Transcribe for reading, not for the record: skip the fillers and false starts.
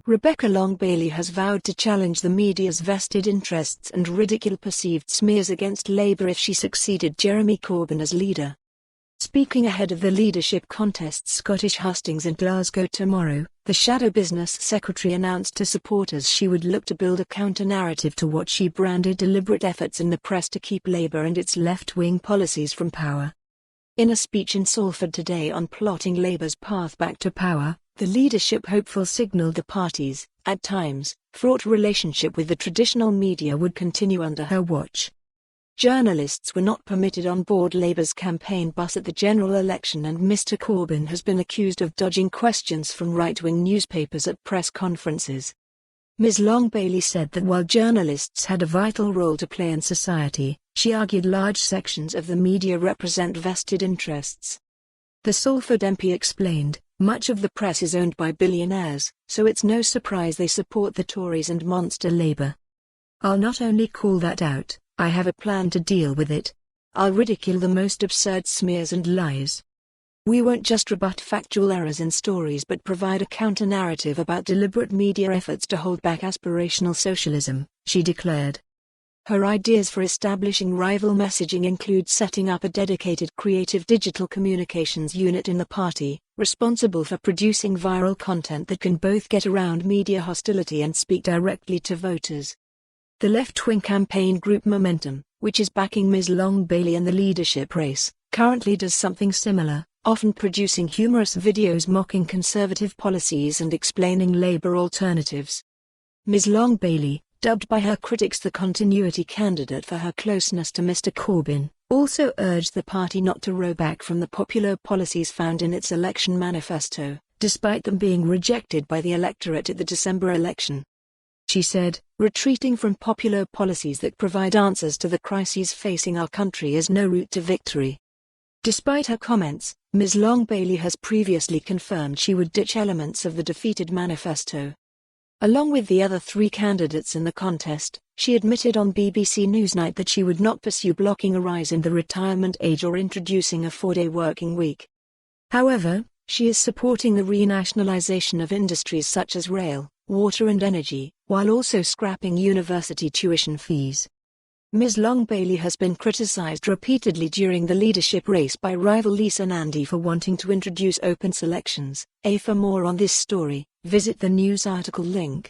Rebecca Long-Bailey has vowed to challenge the media's vested interests and ridicule perceived smears against Labour if she succeeded Jeremy Corbyn as leader. Speaking ahead of the leadership contest's Scottish hustings in Glasgow tomorrow, the Shadow Business Secretary announced to supporters she would look to build a counter-narrative to what she branded deliberate efforts in the press to keep Labour and its left-wing policies from power. In a speech in Salford today on plotting Labour's path back to power, the leadership hopeful signalled the party's, at times, fraught relationship with the traditional media would continue under her watch. Journalists were not permitted on board Labour's campaign bus at the general election, and Mr Corbyn has been accused of dodging questions from right-wing newspapers at press conferences. Ms Long-Bailey said that while journalists had a vital role to play in society, she argued large sections of the media represent vested interests. The Salford MP explained, "Much of the press is owned by billionaires, so it's no surprise they support the Tories and monster Labour. I'll not only call that out, I have a plan to deal with it. I'll ridicule the most absurd smears and lies. We won't just rebut factual errors in stories but provide a counter-narrative about deliberate media efforts to hold back aspirational socialism," she declared. Her ideas for establishing rival messaging include setting up a dedicated creative digital communications unit in the party, responsible for producing viral content that can both get around media hostility and speak directly to voters. The left-wing campaign group Momentum, which is backing Ms Long-Bailey in the leadership race, currently does something similar, often producing humorous videos mocking Conservative policies and explaining Labour alternatives. Ms Long-Bailey, dubbed by her critics the continuity candidate for her closeness to Mr Corbyn, also urged the party not to row back from the popular policies found in its election manifesto, despite them being rejected by the electorate at the December election. She said, "Retreating from popular policies that provide answers to the crises facing our country is no route to victory." Despite her comments, Ms Long-Bailey has previously confirmed she would ditch elements of the defeated manifesto. Along with the other three candidates in the contest, she admitted on BBC Newsnight that she would not pursue blocking a rise in the retirement age or introducing a 4-day working week. However, she is supporting the renationalisation of industries such as rail, water and energy, while also scrapping university tuition fees. Ms Long-Bailey has been criticised repeatedly during the leadership race by rival Lisa Nandy for wanting to introduce open selections. For more on this story, visit the news article link.